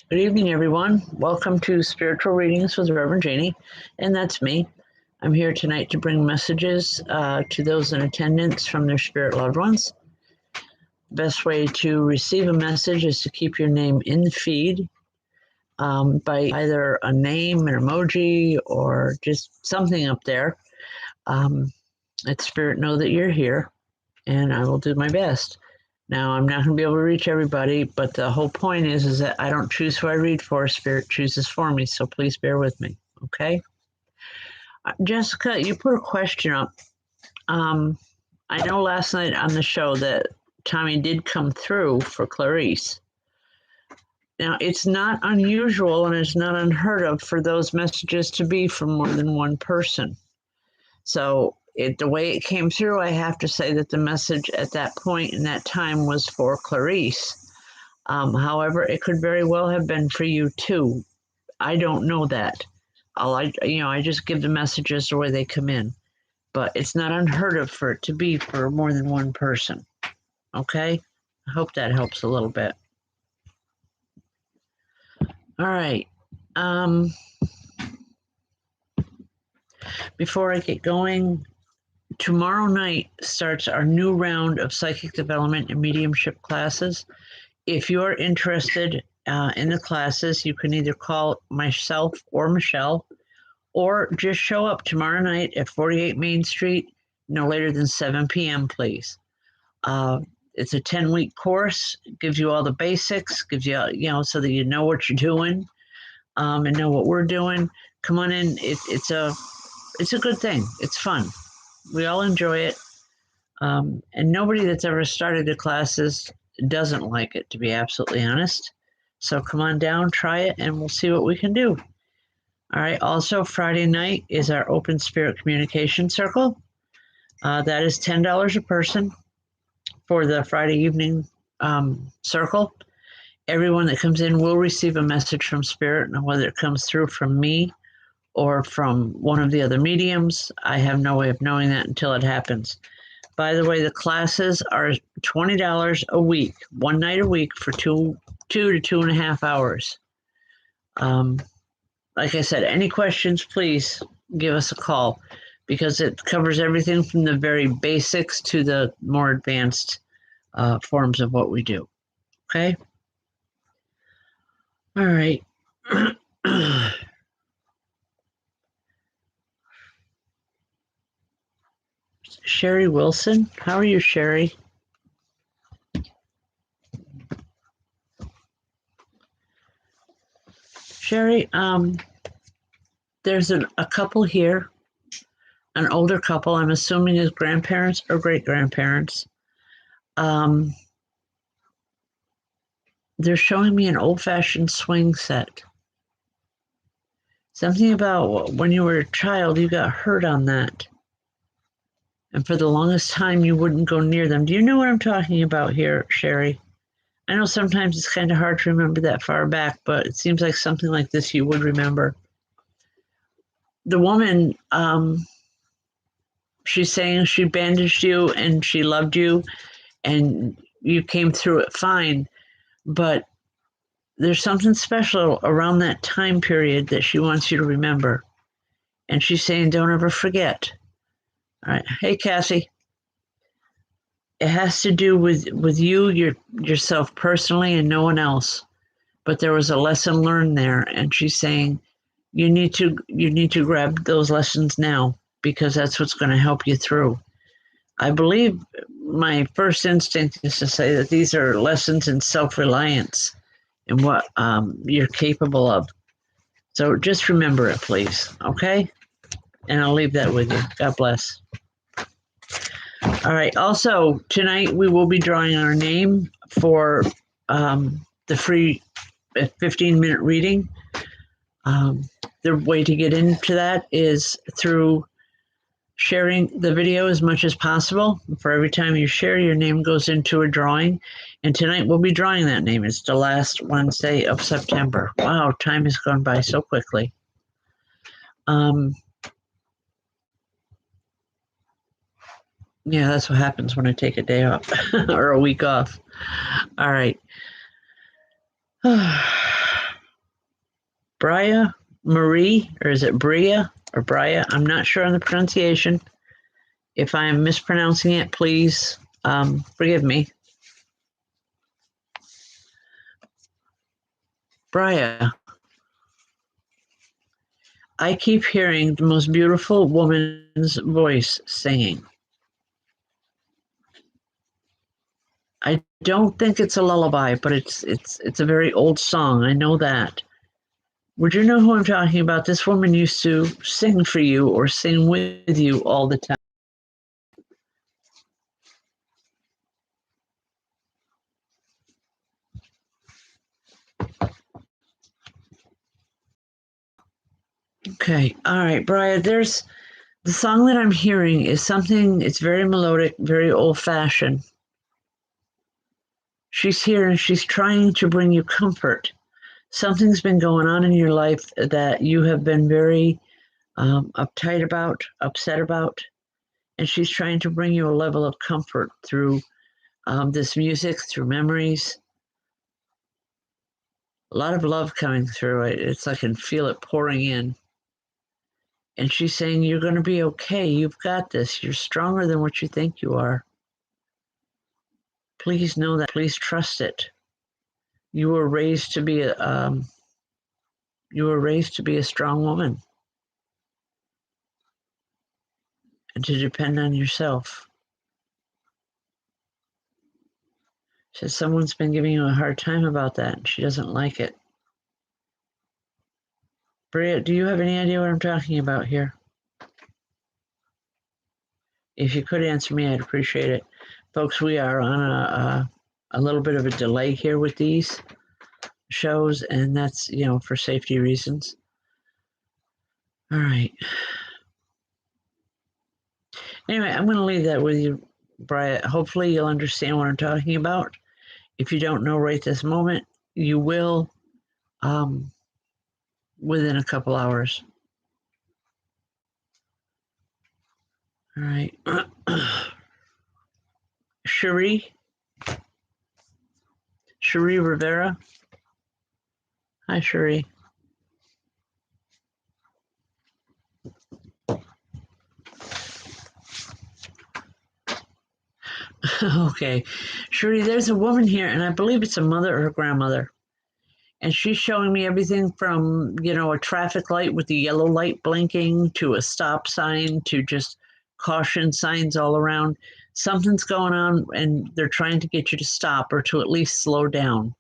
Good evening, everyone. Welcome to Spiritual Readings with Rev Jeanne, and that's me. I'm here tonight to bring messages to those in attendance from their spirit loved ones. Best way to receive a message is to keep your name in the feed by either a name, an emoji, or just something up there. Let Spirit know that you're here, and I will do my best. Now, I'm not going to be able to reach everybody, but the whole point is that I don't choose who I read for. Spirit chooses for me, so please bear with me, okay? Jessica, you put a question up. I know last night on the show that Tommy did come through for Clarice. Now, it's not unusual and it's not unheard of for those messages to be from more than one person. So the way it came through, I have to say that the message at that point in that time was for Clarice. However, it could very well have been for you too. I don't know that. I just give the messages the way they come in. But it's not unheard of for it to be for more than one person. Okay? I hope that helps a little bit. All right. Before I get going, tomorrow night starts our new round of psychic development and mediumship classes. If you're interested in the classes, you can either call myself or Michelle, or just show up tomorrow night at 48 Main Street, no later than 7 p.m., please. It's a 10-week course. It gives you all the basics, gives you, so that you know what you're doing and know what we're doing. Come on in. It's a good thing. It's fun. We all enjoy it. And nobody that's ever started the classes doesn't like it, to be absolutely honest. So come on down, try it, and we'll see what we can do. All right. Also, Friday night is our Open Spirit Communication Circle. That is $10 a person for the Friday evening circle. Everyone that comes in will receive a message from Spirit, and whether it comes through from me or from one of the other mediums, I have no way of knowing that until it happens. By the way, the classes are $20 a week, one night a week for two to 2.5 hours. Like I said, any questions, please give us a call, because it covers everything from the very basics to the more advanced forms of what we do. Okay? All right. Sherry Wilson. How are you, Sherry? Sherry, there's a couple here, an older couple, I'm assuming his grandparents or great-grandparents. They're showing me an old-fashioned swing set. Something about when you were a child, you got hurt on that. And for the longest time, you wouldn't go near them. Do you know what I'm talking about here, Sherry? I know sometimes it's kind of hard to remember that far back, but it seems like something like this you would remember. The woman, she's saying she bandaged you and she loved you and you came through it fine, but there's something special around that time period that she wants you to remember. And she's saying, don't ever forget. All right. Hey, Cassie. It has to do with you, yourself personally, and no one else. But there was a lesson learned there, and she's saying you need to grab those lessons now, because that's what's going to help you through. I believe my first instinct is to say that these are lessons in self-reliance and what you're capable of. So just remember it, please, okay? And I'll leave that with you. God bless. All right. Also, tonight we will be drawing our name for the free 15-minute reading. The way to get into that is through sharing the video as much as possible. For every time you share, your name goes into a drawing. And tonight we'll be drawing that name. It's the last Wednesday of September. Wow, time has gone by so quickly. Yeah, that's what happens when I take a day off or a week off. All right. Bria Marie, or is it Bria or Bria? I'm not sure on the pronunciation. If I am mispronouncing it, please forgive me. Bria, I keep hearing the most beautiful woman's voice singing. I don't think it's a lullaby, but it's a very old song. I know that. Would you know who I'm talking about? This woman used to sing for you or sing with you all the time. Okay, all right, Bria, there's the song that I'm hearing is something, it's very melodic, very old-fashioned. She's here and she's trying to bring you comfort. Something's been going on in your life that you have been very uptight about, upset about, and she's trying to bring you a level of comfort through this music, through memories. A lot of love coming through it. It's I can feel it pouring in. And she's saying, you're going to be okay. You've got this. You're stronger than what you think you are. Please know that. Please trust it. You were raised to be a strong woman and to depend on yourself. Says someone's been giving you a hard time about that and she doesn't like it. Bria, do you have any idea what I'm talking about here? If you could answer me, I'd appreciate it. Folks, we are on a little bit of a delay here with these shows, and that's, for safety reasons. All right. Anyway, I'm going to leave that with you, Bria. Hopefully you'll understand what I'm talking about. If you don't know right this moment, you will within a couple hours. All right. Cherie Rivera. Hi, Cherie. Okay. Cherie, there's a woman here, and I believe it's a mother or a grandmother. And she's showing me everything from, a traffic light with the yellow light blinking to a stop sign to just caution signs all around. Something's going on, and they're trying to get you to stop or to at least slow down.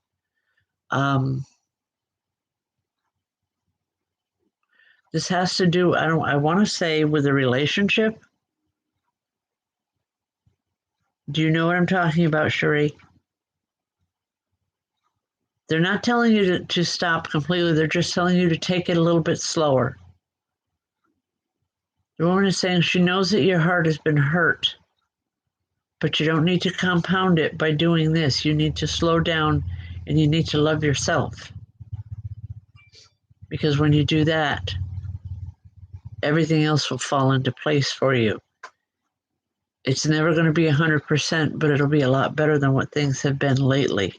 This has to do, I want to say, with a relationship. Do you know what I'm talking about, Cherie? They're not telling you to stop completely. They're just telling you to take it a little bit slower. The woman is saying she knows that your heart has been hurt, but you don't need to compound it by doing this. You need to slow down and you need to love yourself. Because when you do that, everything else will fall into place for you. It's never going to be 100%, but it'll be a lot better than what things have been lately.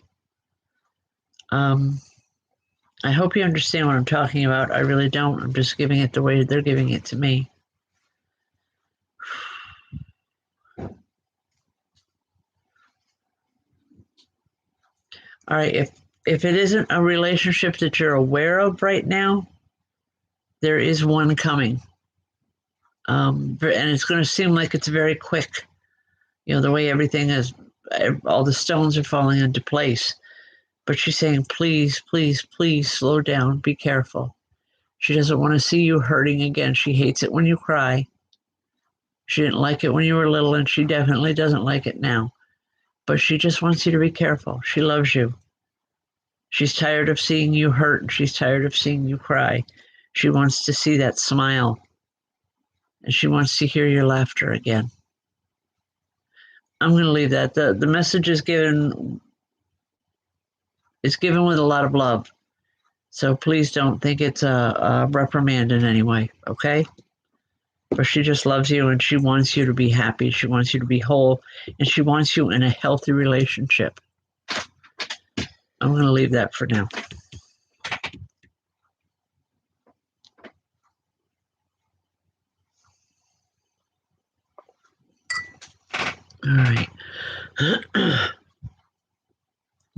I hope you understand what I'm talking about. I really don't. I'm just giving it the way they're giving it to me. All right, if it isn't a relationship that you're aware of right now, there is one coming. And it's going to seem like it's very quick. The way everything is, all the stones are falling into place. But she's saying, please, please, please slow down. Be careful. She doesn't want to see you hurting again. She hates it when you cry. She didn't like it when you were little, and she definitely doesn't like it now. But she just wants you to be careful. She loves you. She's tired of seeing you hurt, and she's tired of seeing you cry. She wants to see that smile, and she wants to hear your laughter again. I'm going to leave that. The message is given. It's given with a lot of love. So please don't think it's a reprimand in any way, okay? But she just loves you and she wants you to be happy. She wants you to be whole and she wants you in a healthy relationship. I'm going to leave that for now. All right.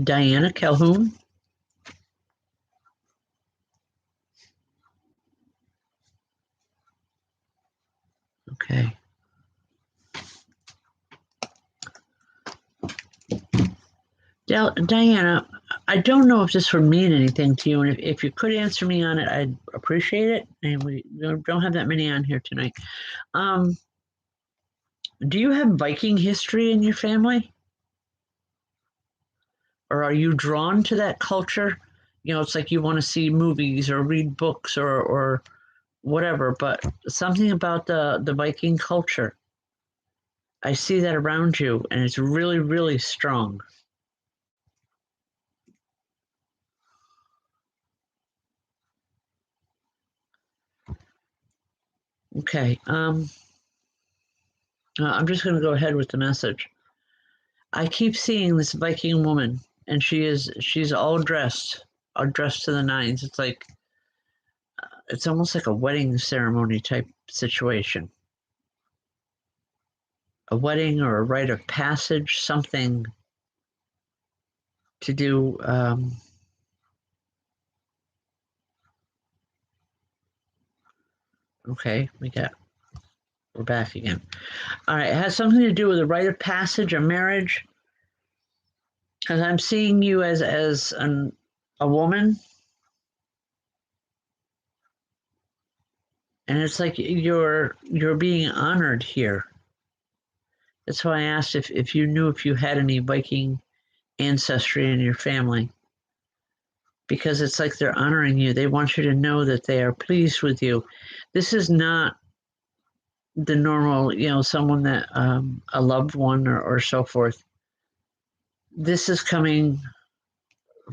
Diana Calhoun. Okay. Diana, I don't know if this would mean anything to you, and if you could answer me on it, I'd appreciate it. And we don't have that many on here tonight. Do you have Viking history in your family? Or are you drawn to that culture? You know, it's like you want to see movies or read books or whatever, but something about the Viking culture. I see that around you, and it's really, really strong. Okay. I'm just going to go ahead with the message. I keep seeing this Viking woman, and she's all dressed to the nines. It's like it's almost like a wedding ceremony type situation. A wedding or a rite of passage, something to do. Okay, we're back again. All right, it has something to do with a rite of passage, a marriage. Because I'm seeing you as a woman, and it's like you're being honored here. That's why I asked if you knew if you had any Viking ancestry in your family, because it's like they're honoring you. They want you to know that they are pleased with you. This is not the normal, someone that a loved one or so forth. This is coming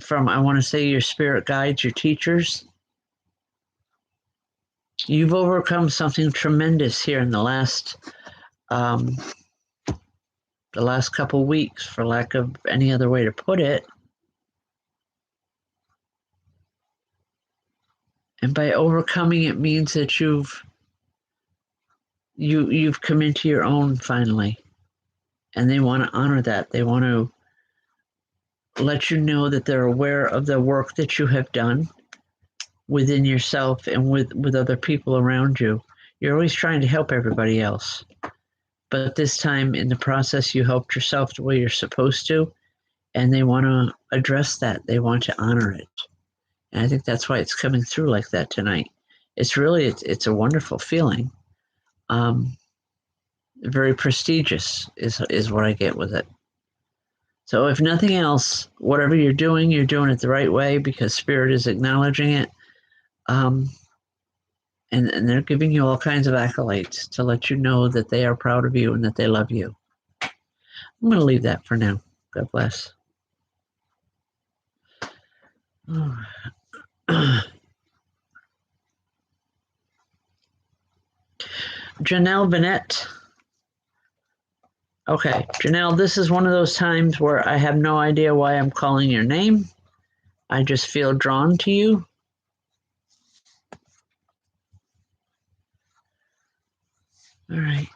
from, I want to say, your spirit guides, your teachers. You've overcome something tremendous here in the last couple weeks, for lack of any other way to put it. And by overcoming it means that you've come into your own finally. And they want to honor that. They want to let you know that they're aware of the work that you have done within yourself and with other people around you. You're always trying to help everybody else. But this time in the process, you helped yourself the way you're supposed to. And they want to address that. They want to honor it. And I think that's why it's coming through like that tonight. It's really, it's a wonderful feeling. Very prestigious is what I get with it. So if nothing else, whatever you're doing it the right way because Spirit is acknowledging it. And they're giving you all kinds of accolades to let you know that they are proud of you and that they love you. I'm going to leave that for now. God bless. Janelle Vanette. Okay, Janelle, this is one of those times where I have no idea why I'm calling your name. I just feel drawn to you. All right.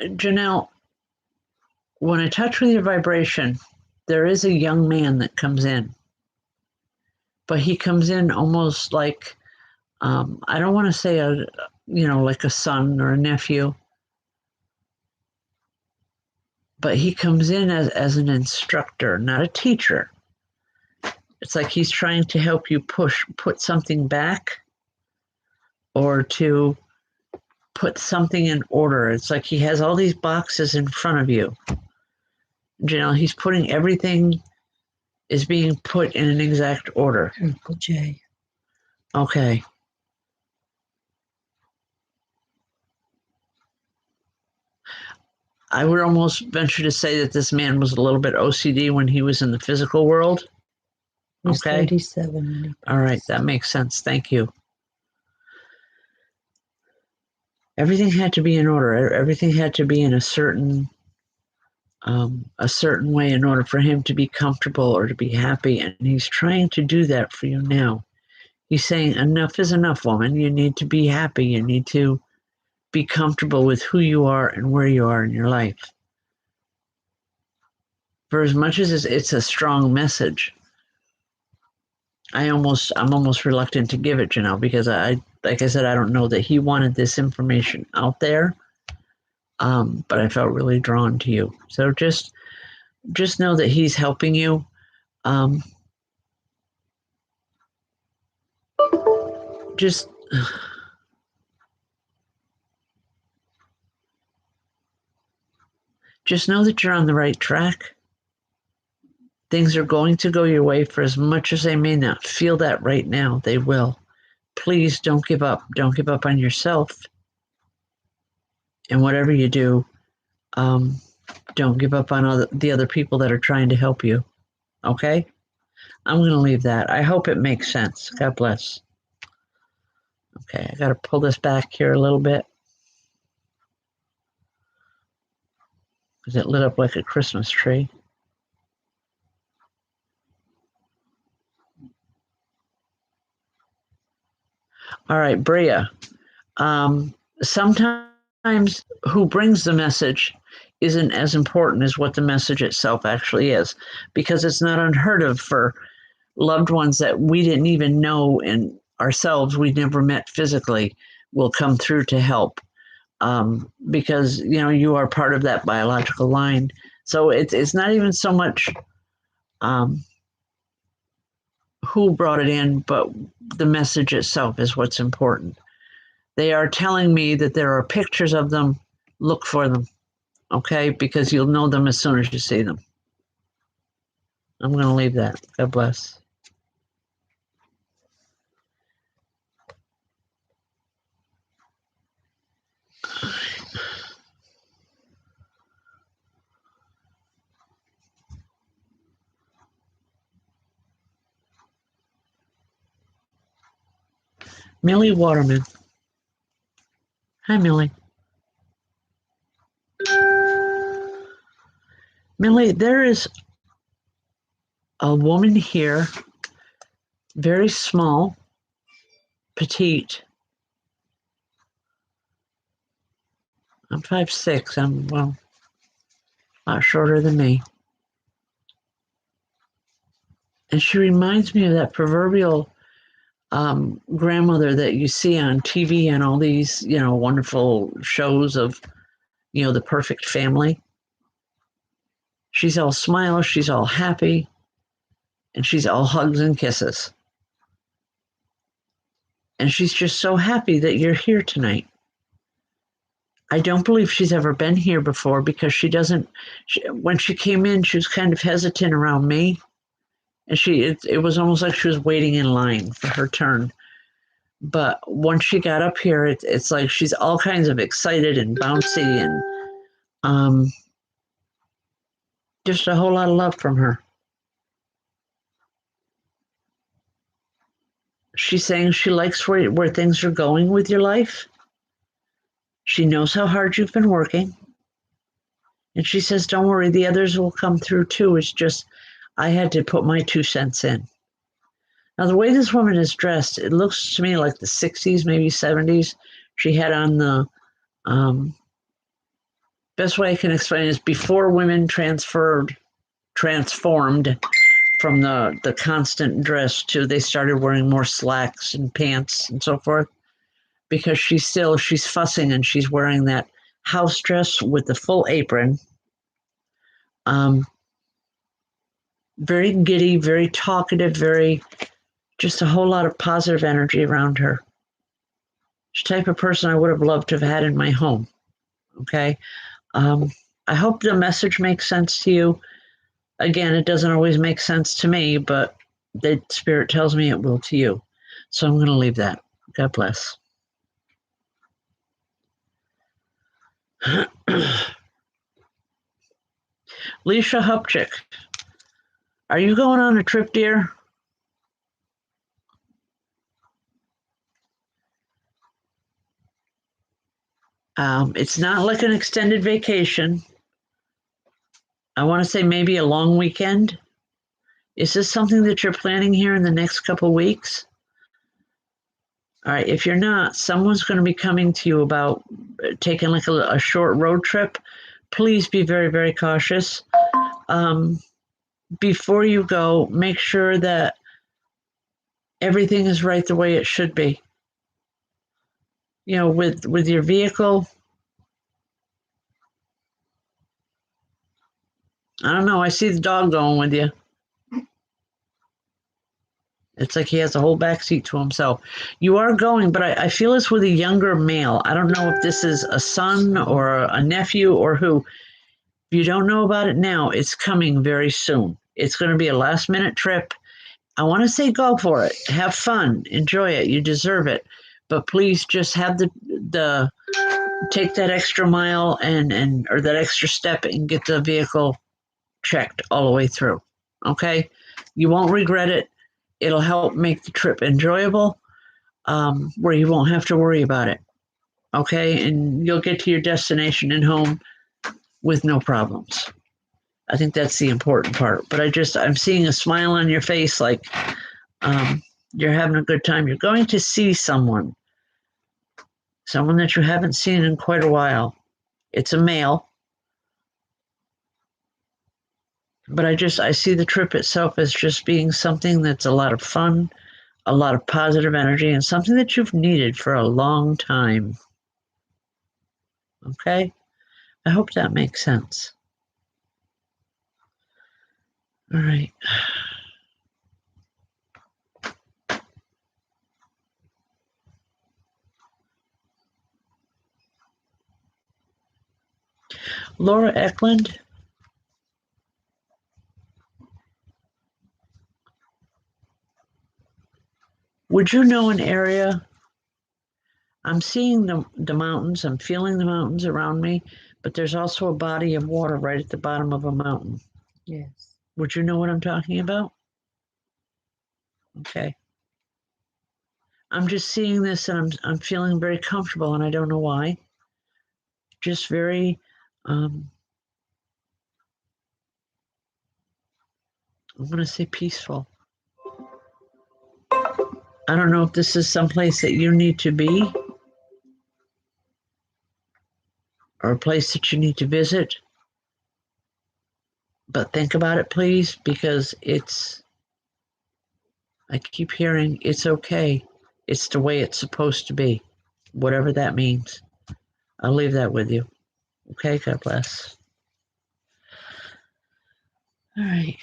Janelle, when I touch with your vibration, there is a young man that comes in. But he comes in almost like, I don't want to say like a son or a nephew, but he comes in as an instructor, not a teacher. It's like he's trying to help you put something back or to put something in order. It's like he has all these boxes in front of you. He's putting everything is being put in an exact order. Uncle Jay. Okay. I would almost venture to say that this man was a little bit OCD when he was in the physical world. He was 37 when he passed. All right, that makes sense. Thank you. Everything had to be in order. Everything had to be in a certain a certain way in order for him to be comfortable or to be happy. And he's trying to do that for you now. He's saying, enough is enough, woman. You need to be happy. You need to be comfortable with who you are and where you are in your life. For as much as it's a strong message, I'm almost reluctant to give it, because like I said, I don't know that he wanted this information out there. But I felt really drawn to you. So just know that he's helping you. Just know that you're on the right track. Things are going to go your way. For as much as they may not feel that right now, they will. Please don't give up. Don't give up on yourself. And whatever you do, don't give up on the other people that are trying to help you. Okay? I'm going to leave that. I hope it makes sense. God bless. Okay, I got to pull this back here a little bit, because it lit up like a Christmas tree. All right, Bria. Sometimes who brings the message isn't as important as what the message itself actually is, because it's not unheard of for loved ones that we didn't even know and ourselves we never met physically will come through to help, because you are part of that biological line. So it's not even so much who brought it in, but the message itself is what's important. They are telling me that there are pictures of them. Look for them, okay? Because you'll know them as soon as you see them. I'm going to leave that. God bless. Millie Waterman. Hi, Millie. Millie, there is a woman here, very small, petite. I'm 5'6". I'm, a lot shorter than me. And she reminds me of that proverbial grandmother that you see on TV and all these, wonderful shows of, the perfect family. She's all smiles, she's all happy, and she's all hugs and kisses. And she's just so happy that you're here tonight. I don't believe she's ever been here before, because when she came in, she was kind of hesitant around me. And it was almost like she was waiting in line for her turn. But once she got up here, it's like she's all kinds of excited and bouncy, and just a whole lot of love from her. She's saying she likes where things are going with your life. She knows how hard you've been working. And she says, don't worry, the others will come through too. It's just, I had to put my 2 cents in. Now, the way this woman is dressed, it looks to me like the 60s, maybe 70s. She had on the, best way I can explain is before women transformed from the constant dress to they started wearing more slacks and pants and so forth, because she's fussing and she's wearing that house dress with the full apron. Very giddy, very talkative, just a whole lot of positive energy around her. She's the type of person I would have loved to have had in my home. Okay. I hope the message makes sense to you. Again, it doesn't always make sense to me, but the spirit tells me it will to you. So I'm going to leave that. God bless. Leisha Hupchick, are you going on a trip, dear? It's not like an extended vacation. I want to say maybe a long weekend. Is this something that you're planning here in the next couple weeks? All right, if you're not, someone's going to be coming to you about taking like a short road trip. Please be very, very cautious. Before you go, make sure that everything is right the way it should be. You know, with your vehicle, I don't know, I see the dog going with you. It's like he has a whole backseat to himself. You are going, but I feel it's with a younger male. I don't know if this is a son or a nephew or who. If you don't know about it now, it's coming very soon. It's going to be a last minute trip. I want to say go for it. Have fun. Enjoy it. You deserve it. But please just have the take that extra mile and or that extra step and get the vehicle checked all the way through. Okay? You won't regret it. It'll help make the trip enjoyable, where you won't have to worry about it. Okay? And you'll get to your destination and home with no problems. I think that's the important part. But I'm seeing a smile on your face, like you're having a good time. You're going to see someone that you haven't seen in quite a while. It's a male. But I see the trip itself as just being something that's a lot of fun, a lot of positive energy, and something that you've needed for a long time. Okay? I hope that makes sense. All right. Laura Eckland. Would you know an area? I'm seeing the mountains. I'm feeling the mountains around me, but there's also a body of water right at the bottom of a mountain. Yes. Would you know what I'm talking about? Okay. I'm just seeing this and I'm feeling very comfortable, and I don't know why. Just very I'm going to say peaceful. I don't know if this is someplace that you need to be or a place that you need to visit. But think about it, please, because I keep hearing it's okay. It's the way it's supposed to be, whatever that means. I'll leave that with you. Okay, God bless. All right.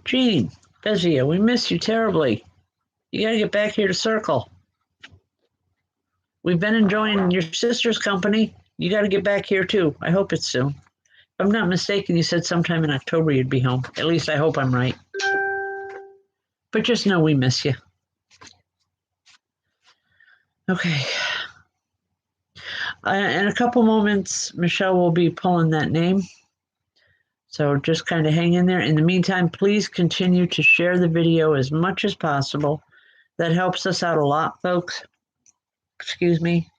Jeanne, Bezia, we miss you terribly. You got to get back here to Circle. We've been enjoying your sister's company. You got to get back here too. I hope it's soon. If I'm not mistaken, you said sometime in October you'd be home. At least I hope I'm right. But just know we miss you. Okay. In a couple moments, Michelle will be pulling that name. So just kind of hang in there. In the meantime, please continue to share the video as much as possible. That helps us out a lot, folks. Excuse me.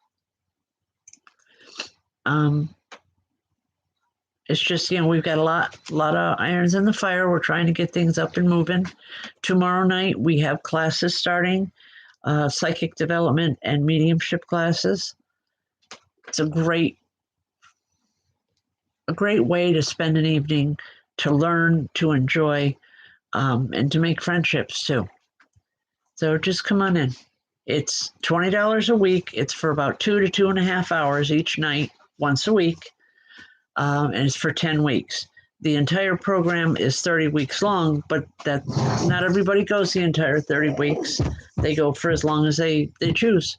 It's just, we've got a lot of irons in the fire. We're trying to get things up and moving. Tomorrow night, we have classes starting, psychic development and mediumship classes. It's a great way to spend an evening, to learn, to enjoy, and to make friendships too. So just come on in. It's $20 a week. It's for about 2 to 2.5 hours each night, once a week. And it's for 10 weeks. The entire program is 30 weeks long, but that not everybody goes the entire 30 weeks. They go for as long as they choose.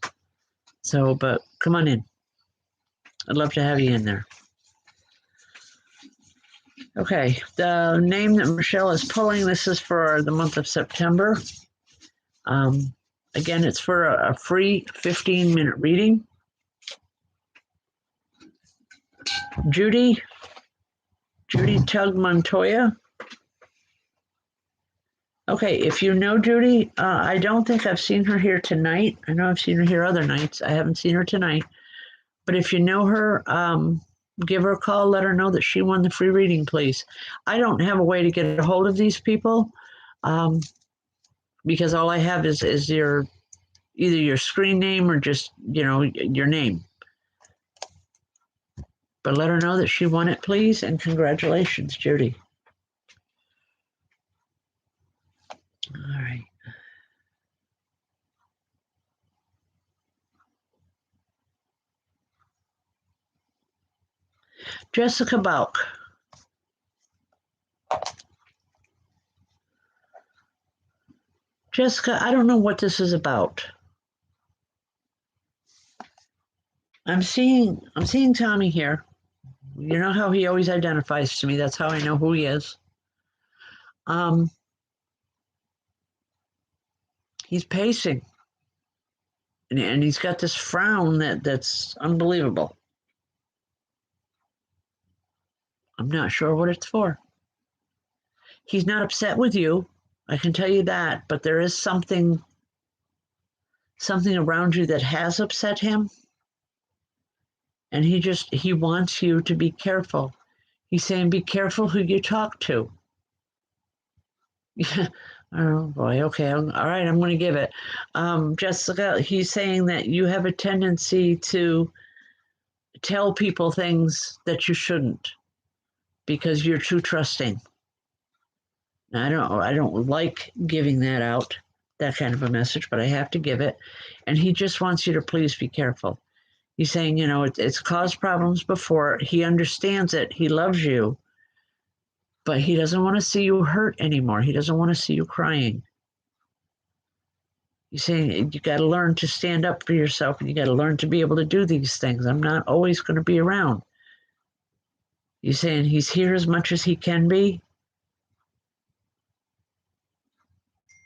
So, but come on in. I'd love to have you in there. Okay, the name that Michelle is pulling, this is for the month of September. Again, it's for a free 15-minute reading. Judy Tug Montoya. Okay, if you know Judy, I don't think I've seen her here tonight. I know I've seen her here other nights. I haven't seen her tonight. But if you know her, give her a call. Let her know that she won the free reading, please. I don't have a way to get a hold of these people because all I have is either your screen name or just, your name. But let her know that she won it, please, and congratulations, Judy. All right. Jessica Bauk. Jessica, I don't know what this is about. I'm seeing Tommy here. You know how he always identifies to me. That's how I know who he is. He's pacing. And he's got this frown that's unbelievable. I'm not sure what it's for. He's not upset with you, I can tell you that, but there is something around you that has upset him. And he wants you to be careful. He's saying, be careful who you talk to. Yeah. Oh boy. Okay. All right. I'm going to give it. Jessica, he's saying that you have a tendency to tell people things that you shouldn't because you're too trusting. I don't like giving that out, that kind of a message, but I have to give it. And he just wants you to please be careful. He's saying, it's caused problems before. He understands it. He loves you, but he doesn't want to see you hurt anymore. He doesn't want to see you crying. He's saying you got to learn to stand up for yourself and you got to learn to be able to do these things. I'm not always going to be around. He's saying he's here as much as he can be.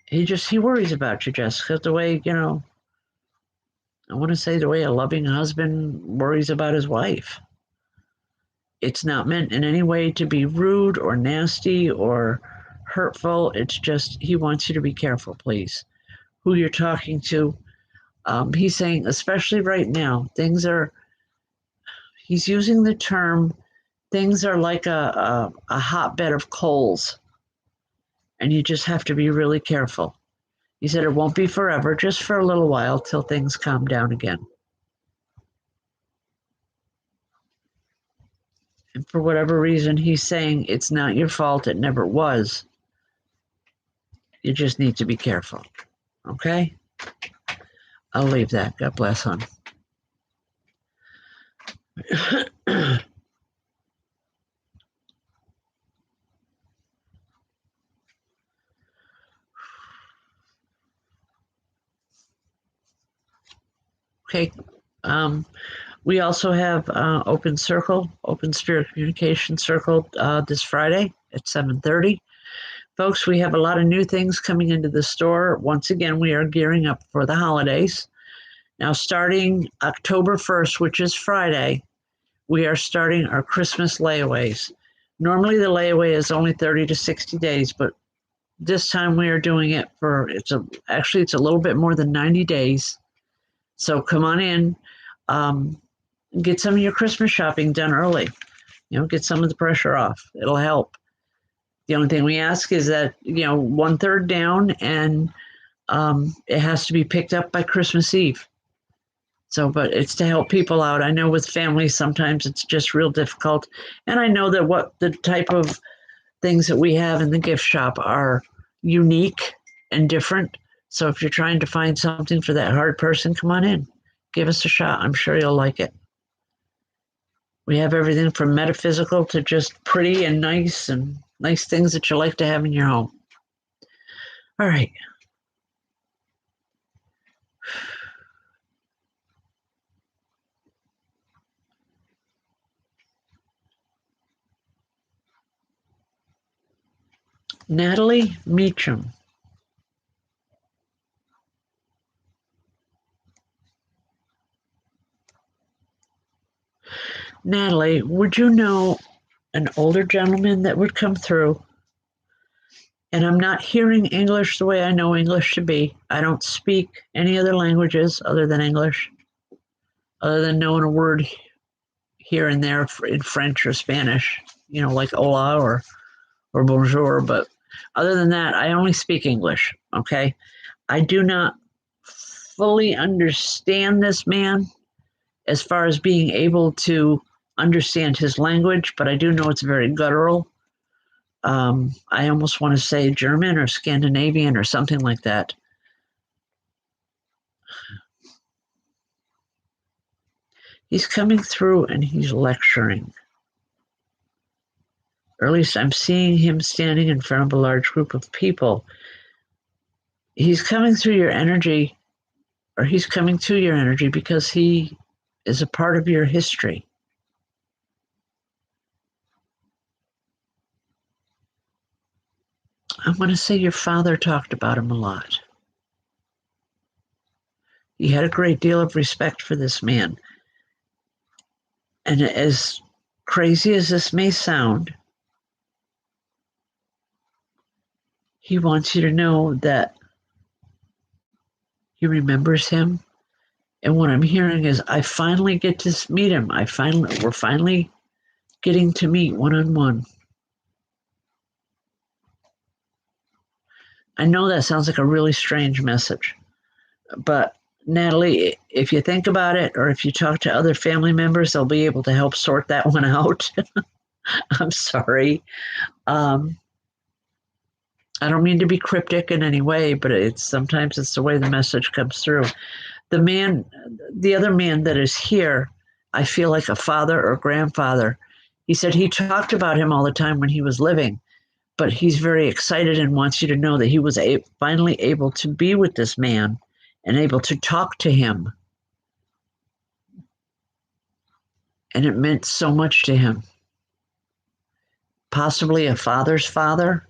He worries about you, Jessica, the way, I want to say the way a loving husband worries about his wife. It's not meant in any way to be rude or nasty or hurtful. It's just he wants you to be careful, please, who you're talking to. He's saying, especially right now, he's using the term, things are like a hotbed of coals, and you just have to be really careful. He said it won't be forever, just for a little while till things calm down again. And for whatever reason, he's saying it's not your fault. It never was. You just need to be careful. Okay? I'll leave that. God bless, hon. Okay. We also have Open Spirit Communication Circle this Friday at 7:30. Folks, we have a lot of new things coming into the store. Once again, we are gearing up for the holidays. Now, starting October 1st, which is Friday, we are starting our Christmas layaways. Normally, the layaway is only 30 to 60 days, but this time we are doing it it's a little bit more than 90 days. So come on in, get some of your Christmas shopping done early. Get some of the pressure off. It'll help. The only thing we ask is that, 1/3 down, and it has to be picked up by Christmas Eve. So, but it's to help people out. I know with families, sometimes it's just real difficult. And I know that what the type of things that we have in the gift shop are unique and different. So if you're trying to find something for that hard person, come on in. Give us a shot. I'm sure you'll like it. We have everything from metaphysical to just pretty and nice things that you like to have in your home. All right. Natalie Meacham. Natalie, would you know an older gentleman that would come through And I'm not hearing English the way I know English to be. I don't speak any other languages other than English, other than knowing a word here and there in French or Spanish, like hola or bonjour. But other than that, I only speak English, okay? I do not fully understand this man as far as being able to understand his language, but I do know it's very guttural. I almost want to say German or Scandinavian or something like that. He's coming through and he's lecturing. Or at least I'm seeing him standing in front of a large group of people. He's coming through your energy, or he's coming to your energy because he is a part of your history. I want to say your father talked about him a lot. He had a great deal of respect for this man. And as crazy as this may sound, he wants you to know that he remembers him. And what I'm hearing is I finally get to meet him. We're finally getting to meet one-on-one. I know that sounds like a really strange message, but Natalie, if you think about it, or if you talk to other family members, they'll be able to help sort that one out. I'm sorry. I don't mean to be cryptic in any way, but sometimes it's the way the message comes through. The other man that is here, I feel like a father or grandfather. He said he talked about him all the time when he was living, but he's very excited and wants you to know that he was finally able to be with this man and able to talk to him. And it meant so much to him. Possibly a father's father.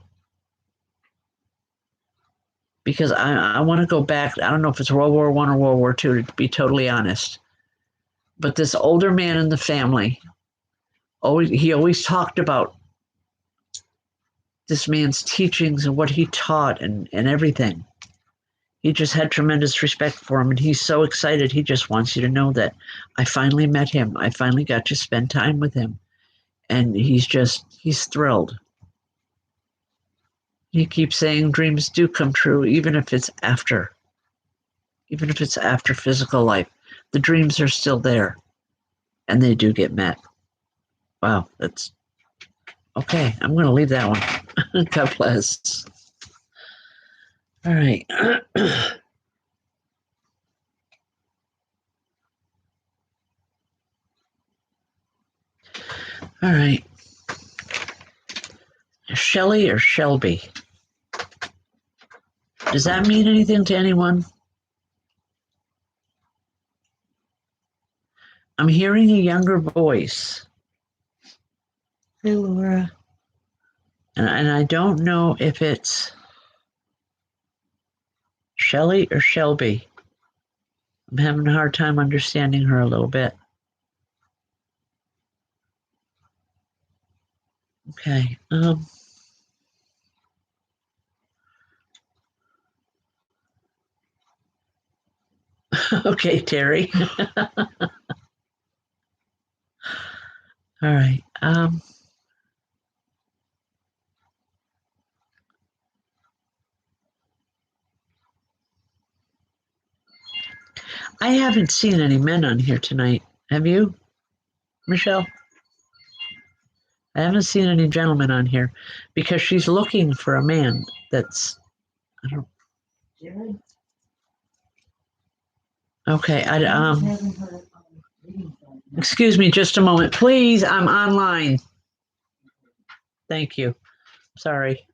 Because I want to go back. I don't know if it's World War I or World War II, to be totally honest. But this older man in the family, he always talked about this man's teachings and what he taught and everything. He just had tremendous respect for him, and he's so excited. He just wants you to know that I finally met him. I finally got to spend time with him. And he's thrilled. He keeps saying dreams do come true, even if it's after physical life. The dreams are still there, and they do get met. Wow, that's okay. I'm going to leave that one. God bless. All right. All right. Shelly or Shelby? Does that mean anything to anyone? I'm hearing a younger voice. Hey, Laura. And I don't know if it's Shelly or Shelby. I'm having a hard time understanding her a little bit. Okay. Okay, Terry. All right. I haven't seen any men on here tonight. Have you, Michelle? I haven't seen any gentlemen on here because she's looking for a man that's, I don't. Jared? Okay. Excuse me just a moment. Please, I'm online. Thank you. Sorry.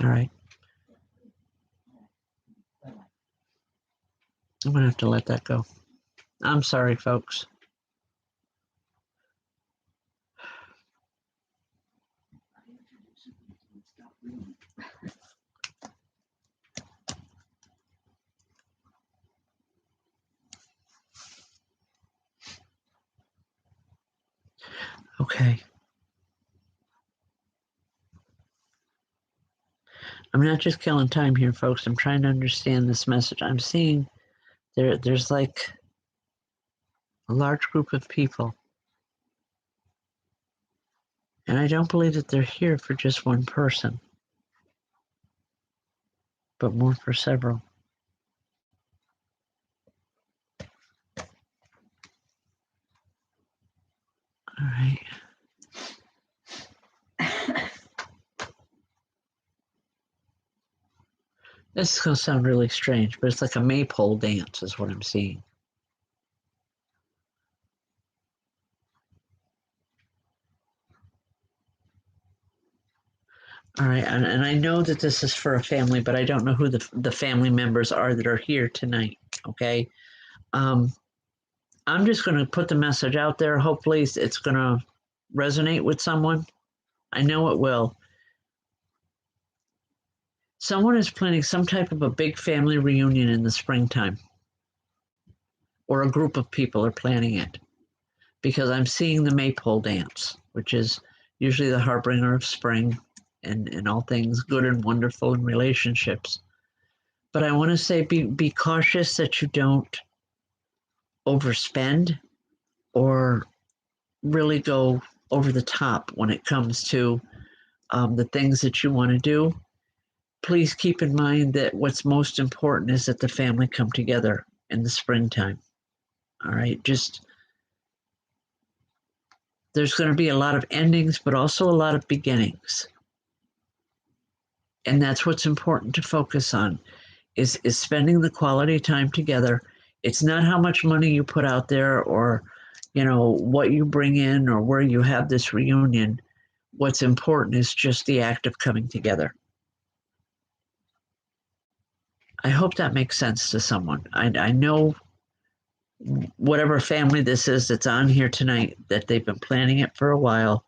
All right. I'm going to have to let that go. I'm sorry, folks. Okay. I'm not just killing time here, folks. I'm trying to understand this message. I'm seeing there's like a large group of people. And I don't believe that they're here for just one person, but more for several. All right. This is going to sound really strange, but it's like a maypole dance is what I'm seeing. All right, and I know that this is for a family, but I don't know who the family members are that are here tonight, okay? I'm just going to put the message out there. Hopefully it's going to resonate with someone. I know it will. Someone is planning some type of a big family reunion in the springtime, or a group of people are planning it, because I'm seeing the maypole dance, which is usually the harbinger of spring and all things good and wonderful in relationships. But I want to say be cautious that you don't overspend or really go over the top when it comes to the things that you want to do. Please keep in mind that what's most important is that the family come together in the springtime. All right, just there's going to be a lot of endings, but also a lot of beginnings. And that's what's important to focus on is spending the quality time together. It's not how much money you put out there or, what you bring in or where you have this reunion. What's important is just the act of coming together. I hope that makes sense to someone. I know whatever family this is that's on here tonight, that they've been planning it for a while.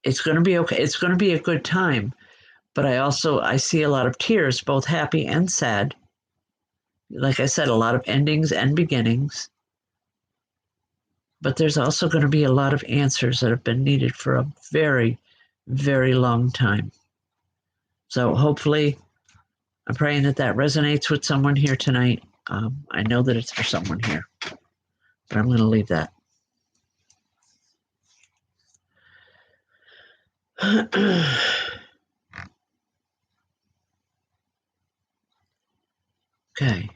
It's going to be okay. It's going to be a good time. But I see a lot of tears, both happy and sad. Like I said, a lot of endings and beginnings. But there's also going to be a lot of answers that have been needed for a very, very long time. So hopefully, I'm praying that resonates with someone here tonight. I know that it's for someone here, but I'm going to leave that. Okay.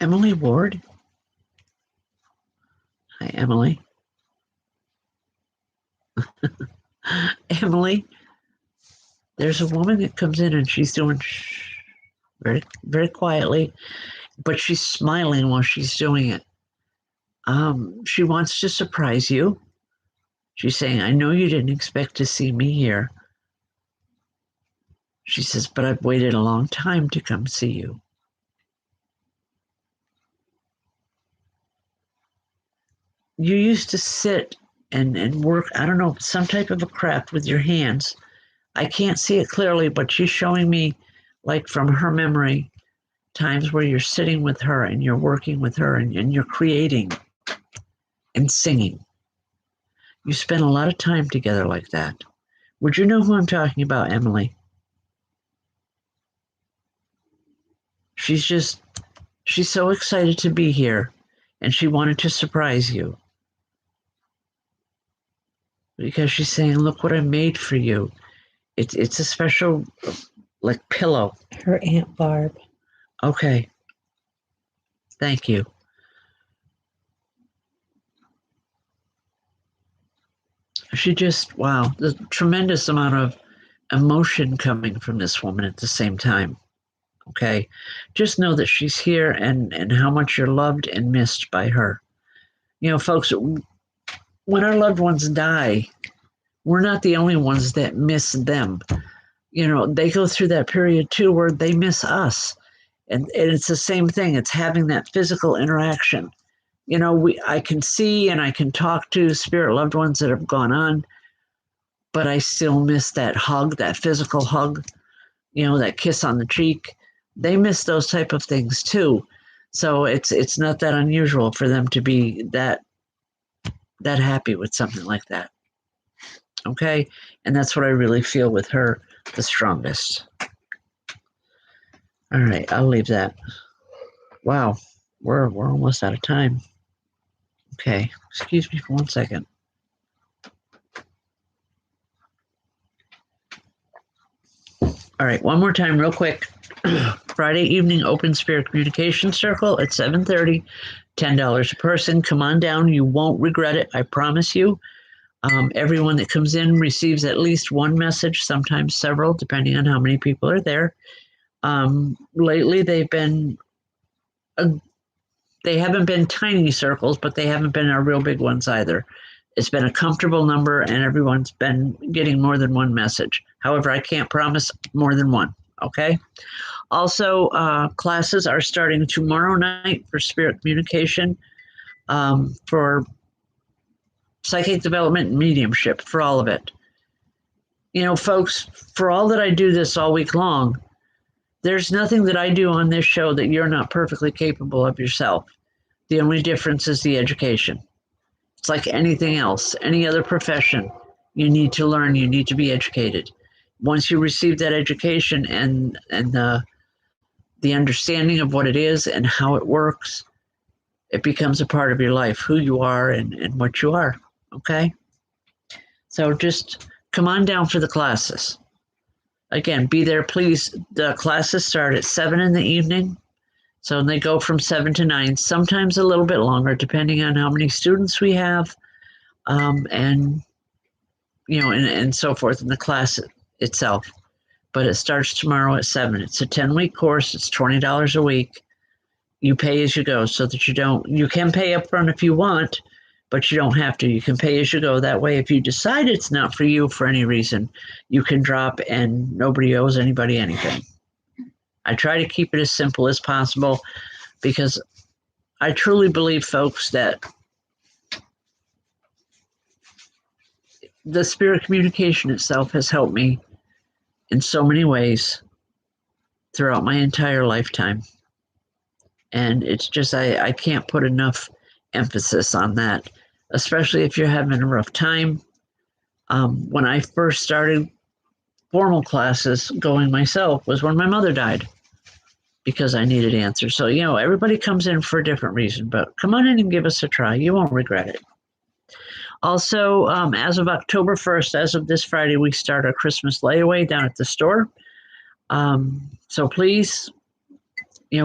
Emily Ward. Hi, Emily. Emily, there's a woman that comes in and she's doing very, very quietly, but she's smiling while she's doing it. She wants to surprise you. She's saying, I know you didn't expect to see me here. She says, but I've waited a long time to come see you. You used to sit and work, I don't know, some type of a craft with your hands. I can't see it clearly, but she's showing me, like from her memory, times where you're sitting with her and you're working with her and you're creating and singing. You spend a lot of time together like that. Would you know who I'm talking about, Emily? She's so excited to be here and she wanted to surprise you. Because she's saying, look what I made for you. It's a special, like, pillow. Her Aunt Barb. Okay. Thank you. Wow, there's a tremendous amount of emotion coming from this woman at the same time. Okay. Just know that she's here and how much you're loved and missed by her. Folks, when our loved ones die, we're not the only ones that miss them. They go through that period too where they miss us. And it's the same thing. It's having that physical interaction. I can see and I can talk to spirit loved ones that have gone on, but I still miss that hug, that physical hug. that kiss on the cheek. They miss those type of things too. So it's not that unusual for them to be that happy with something like that. Okay? And that's what I really feel with her the strongest. All right, I'll leave that. Wow, we're almost out of time. Okay, excuse me for 1 second. All right, one more time real quick. Friday evening open spirit communication circle at 7:30, $10 a person. Come on down. You won't regret it. I promise you. Everyone that comes in receives at least one message, sometimes several, depending on how many people are there. Lately, they haven't been tiny circles, but they haven't been our real big ones either. It's been a comfortable number, and everyone's been getting more than one message. However, I can't promise more than one, okay? Also, classes are starting tomorrow night for spirit communication, for psychic development and mediumship, for all of it. Folks, for all that I do this all week long, there's nothing that I do on this show that you're not perfectly capable of yourself. The only difference is the education. It's like anything else, any other profession. You need to learn, you need to be educated. Once you receive that education and the understanding of what it is and how it works, it becomes a part of your life, who you are and what you are, okay? So just come on down for the classes. Again, be there, please. The classes start at 7 in the evening. So they go from 7 to 9, sometimes a little bit longer, depending on how many students we have, and so forth in the class itself. But it starts tomorrow at 7. It's a 10-week course. It's $20 a week. You pay as you go, so that you can pay up front if you want, but you don't have to. You can pay as you go. That way, if you decide it's not for you for any reason, you can drop and nobody owes anybody anything. I try to keep it as simple as possible because I truly believe, folks, that the spirit communication itself has helped me in so many ways throughout my entire lifetime. And it's just, I can't put enough emphasis on that, especially if you're having a rough time. When I first started formal classes going myself was when my mother died, because I needed answers. So, everybody comes in for a different reason, but come on in and give us a try. You won't regret it. Also, as of October 1st, as of this Friday, we start our Christmas layaway down at the store. So please,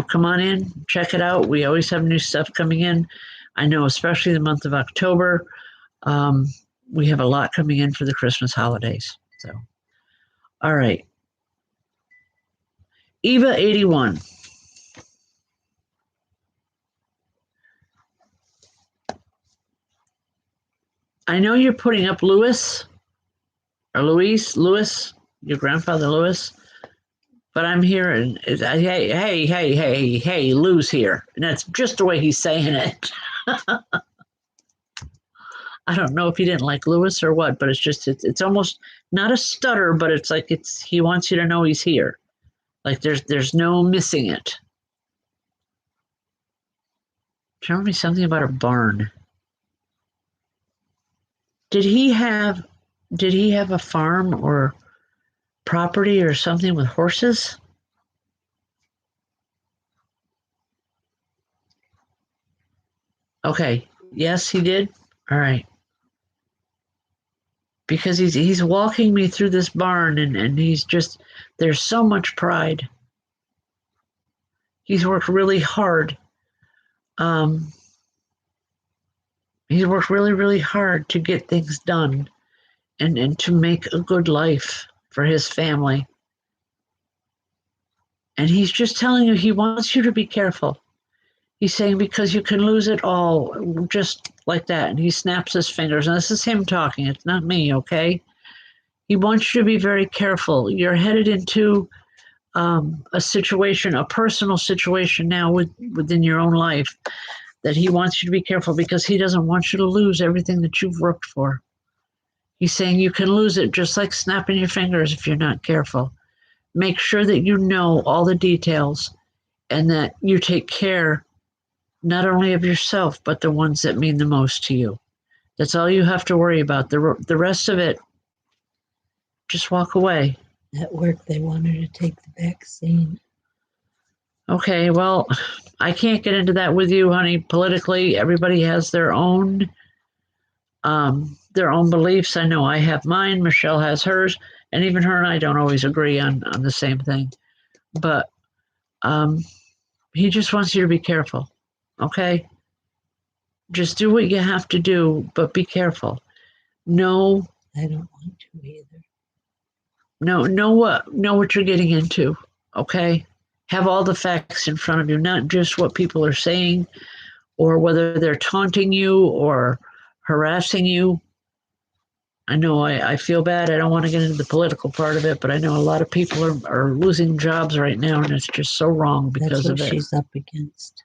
come on in, check it out. We always have new stuff coming in. I know, especially the month of October, we have a lot coming in for the Christmas holidays. So, all right. Eva 81. I know you're putting up Louis, your grandfather Louis, but I'm hearing, hey, Lou's here. And that's just the way he's saying it. I don't know if he didn't like Louis or what, but it's almost not a stutter, but it's like he wants you to know he's here. Like there's no missing it. Tell me something about a barn. Did he have a farm or property or something with horses? Okay. Yes, he did. All right. Because he's walking me through this barn and he's just, there's so much pride. He's worked really hard. He's worked really, really hard to get things done and to make a good life for his family. And he's just telling you he wants you to be careful. He's saying because you can lose it all just like that. And he snaps his fingers. And this is him talking. It's not me, okay? He wants you to be very careful. You're headed into a situation, a personal situation now within your own life, that he wants you to be careful because he doesn't want you to lose everything that you've worked for. He's saying you can lose it just like snapping your fingers if you're not careful. make sure that you know all the details and that you take care not only of yourself, but the ones that mean the most to you. That's all you have to worry about. The rest of it, just walk away. At work, they want her to take the vaccine. Okay, well, I can't get into that with you, honey. Politically, everybody has their own beliefs. I know I have mine. Michelle has hers, and even her and I don't always agree on the same thing. But he just wants you to be careful. Okay, just do what you have to do, but be careful. No, I don't want to either. know what you're getting into. Okay, have all the facts in front of you, not just what people are saying, or whether they're taunting you or harassing you. I know I feel bad. I don't want to get into the political part of it, but I know a lot of people are losing jobs right now, and it's just so wrong because That's what of it. she's up against.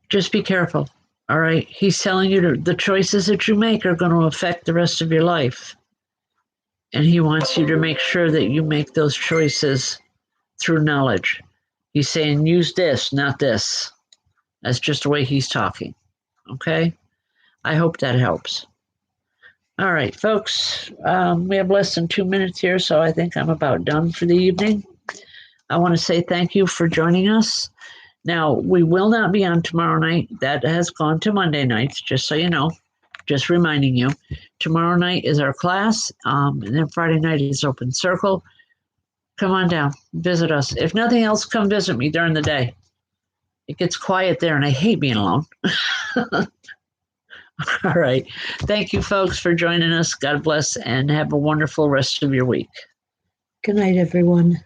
Just be careful. All right. He's telling you the choices that you make are going to affect the rest of your life. And he wants you to make sure that you make those choices through knowledge. He's saying, use this, not this. That's just the way he's talking. Okay? I hope that helps. All right, folks. We have less than 2 minutes here, so I think I'm about done for the evening. I want to say thank you for joining us. Now, we will not be on tomorrow night. That has gone to Monday nights, just so you know. Just reminding you. Tomorrow night is our class, and then Friday night is Open Circle. Come on down. Visit us. If nothing else, come visit me during the day. It gets quiet there, and I hate being alone. All right. Thank you, folks, for joining us. God bless, and have a wonderful rest of your week. Good night, everyone.